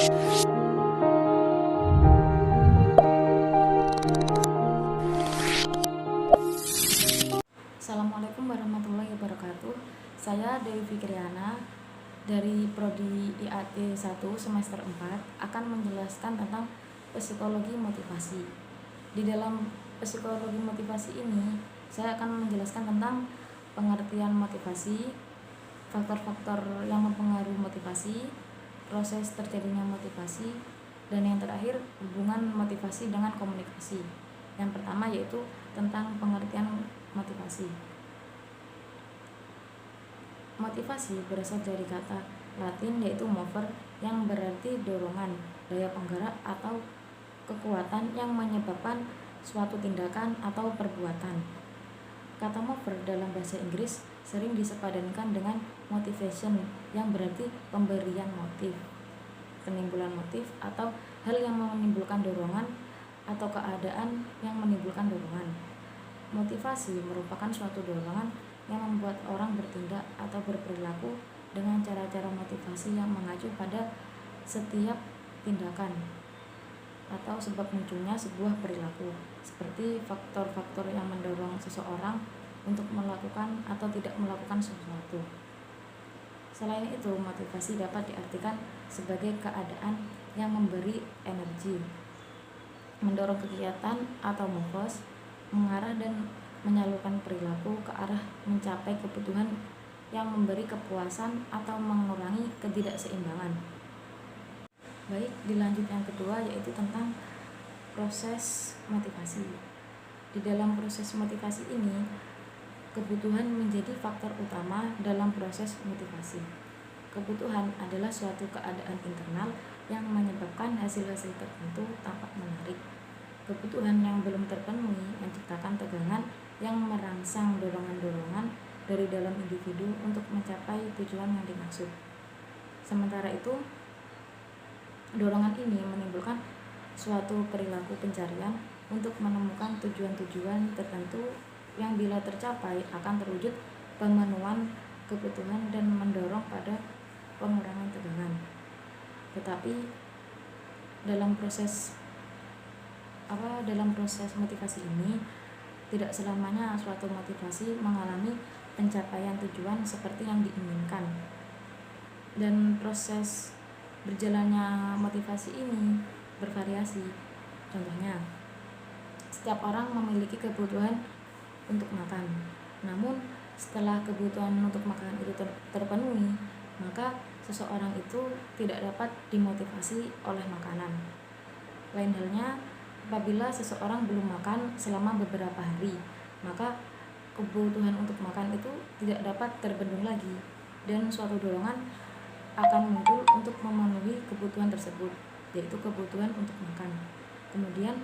Assalamualaikum warahmatullahi wabarakatuh. Saya Dewi Fikriana dari Prodi IAT 1 semester 4 akan menjelaskan tentang psikologi motivasi. Di dalam psikologi motivasi ini, saya akan menjelaskan tentang pengertian motivasi, faktor-faktor yang mempengaruhi motivasi, proses terjadinya motivasi, dan yang terakhir hubungan motivasi dengan komunikasi. Yang pertama yaitu tentang pengertian motivasi. Motivasi berasal dari kata Latin yaitu mover yang berarti dorongan, daya penggerak atau kekuatan yang menyebabkan suatu tindakan atau perbuatan. Kata mover dalam bahasa Inggris sering disepadankan dengan motivation yang berarti pemberian motif, penimbulan motif atau hal yang menimbulkan dorongan atau keadaan yang menimbulkan dorongan. Motivasi merupakan suatu dorongan yang membuat orang bertindak atau berperilaku dengan cara-cara motivasi yang mengacu pada setiap tindakan atau sebab munculnya sebuah perilaku, seperti faktor-faktor yang mendorong seseorang untuk melakukan atau tidak melakukan sesuatu. Selain itu, motivasi dapat diartikan sebagai keadaan yang memberi energi, mendorong kegiatan atau movers, mengarah dan menyalurkan perilaku ke arah mencapai kebutuhan yang memberi kepuasan atau mengurangi ketidakseimbangan. Baik, dilanjut yang kedua yaitu tentang proses motivasi. Di dalam proses motivasi ini, kebutuhan menjadi faktor utama dalam proses motivasi. Kebutuhan adalah suatu keadaan internal yang menyebabkan hasil-hasil tertentu tampak menarik. Kebutuhan yang belum terpenuhi menciptakan tegangan yang merangsang dorongan-dorongan dari dalam individu untuk mencapai tujuan yang dimaksud. Sementara itu, dorongan ini menimbulkan suatu perilaku pencarian untuk menemukan tujuan-tujuan tertentu yang bila tercapai akan terwujud pemenuhan kebutuhan dan mendorong pada pengurangan tegangan. Tetapi dalam proses motivasi ini tidak selamanya suatu motivasi mengalami pencapaian tujuan seperti yang diinginkan. Dan proses berjalannya motivasi ini bervariasi. Contohnya, setiap orang memiliki kebutuhan untuk makan. Namun, setelah kebutuhan untuk makan itu terpenuhi, maka seseorang itu tidak dapat dimotivasi oleh makanan. Lain halnya, apabila seseorang belum makan selama beberapa hari, maka kebutuhan untuk makan itu tidak dapat terbendung lagi dan suatu dorongan akan muncul untuk memenuhi kebutuhan tersebut, yaitu kebutuhan untuk makan. Kemudian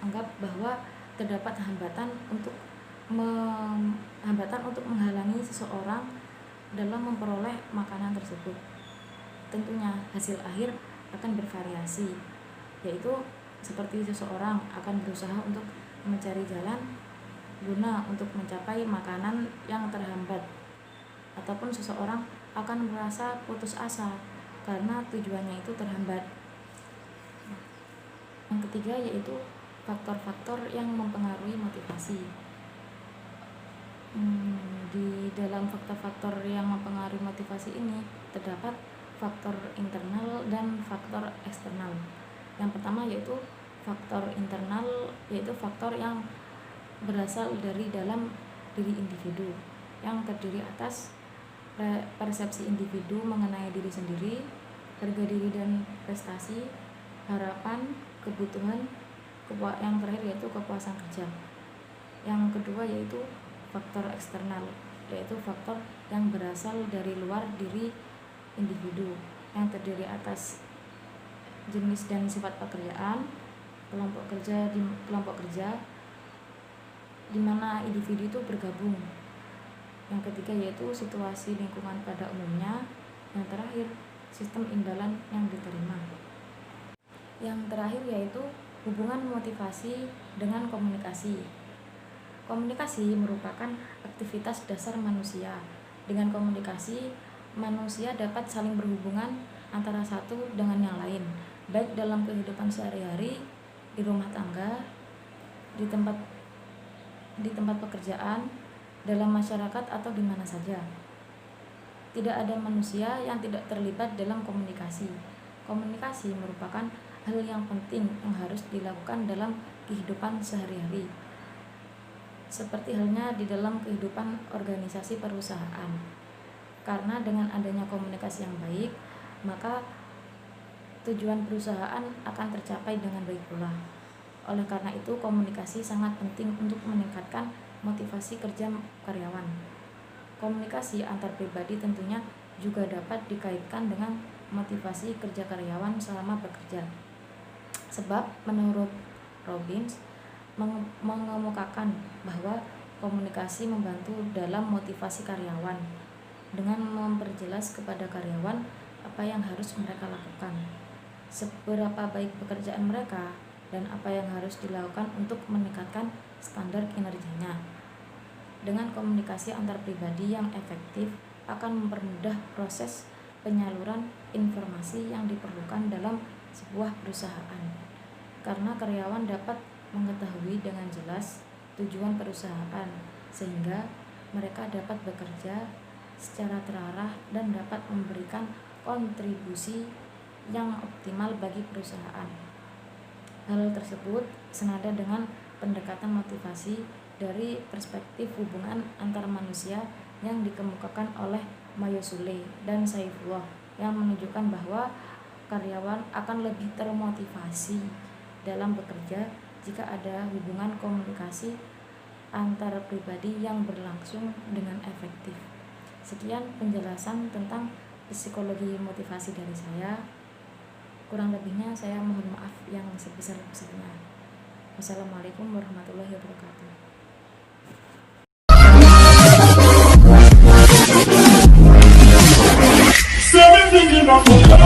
anggap bahwa terdapat hambatan untuk menghalangi seseorang dalam memperoleh makanan tersebut. Tentunya hasil akhir akan bervariasi, yaitu seperti seseorang akan berusaha untuk mencari jalan guna untuk mencapai makanan yang terhambat, ataupun seseorang akan merasa putus asa karena tujuannya itu terhambat. Yang ketiga yaitu faktor-faktor yang mempengaruhi motivasi. Di dalam faktor-faktor yang mempengaruhi motivasi ini terdapat faktor internal dan faktor eksternal. Yang pertama yaitu faktor internal, yaitu faktor yang berasal dari dalam diri individu, yang terdiri atas persepsi individu mengenai diri sendiri, harga diri dan prestasi, harapan, kebutuhan, yang terakhir yaitu kepuasan kerja. Yang kedua yaitu faktor eksternal, yaitu faktor yang berasal dari luar diri individu, yang terdiri atas jenis dan sifat pekerjaan, kelompok kerja di mana individu itu bergabung. Yang ketiga yaitu situasi lingkungan pada umumnya. Yang terakhir, sistem imbalan yang diterima. Yang terakhir yaitu hubungan motivasi dengan komunikasi. Komunikasi merupakan aktivitas dasar manusia. Dengan komunikasi, manusia dapat saling berhubungan antara satu dengan yang lain, baik dalam kehidupan sehari-hari, di rumah tangga, di tempat pekerjaan, dalam masyarakat atau di mana saja. Tidak ada manusia yang tidak terlibat dalam komunikasi. Komunikasi merupakan hal yang penting yang harus dilakukan dalam kehidupan sehari-hari, seperti halnya di dalam kehidupan organisasi perusahaan. Karena dengan adanya komunikasi yang baik, maka tujuan perusahaan akan tercapai dengan baik pula. Oleh karena itu, komunikasi sangat penting untuk meningkatkan motivasi kerja karyawan. Komunikasi antar pribadi tentunya juga dapat dikaitkan dengan motivasi kerja karyawan selama bekerja. Sebab menurut Robbins mengemukakan bahwa komunikasi membantu dalam motivasi karyawan dengan memperjelas kepada karyawan apa yang harus mereka lakukan, seberapa baik pekerjaan mereka, dan apa yang harus dilakukan untuk meningkatkan standar kinerjanya. Dengan komunikasi antar pribadi yang efektif akan mempermudah proses penyaluran informasi yang diperlukan dalam sebuah perusahaan, karena karyawan dapat mengetahui dengan jelas tujuan perusahaan, sehingga mereka dapat bekerja secara terarah dan dapat memberikan kontribusi yang optimal bagi perusahaan. Hal tersebut senada dengan pendekatan motivasi dari perspektif hubungan antar manusia yang dikemukakan oleh Mayo Sule dan Saifullah, yang menunjukkan bahwa karyawan akan lebih termotivasi dalam bekerja jika ada hubungan komunikasi antar pribadi yang berlangsung dengan efektif. Sekian penjelasan tentang psikologi motivasi dari saya. Kurang lebihnya saya mohon maaf yang sebesar-besarnya. Wassalamualaikum warahmatullahi wabarakatuh.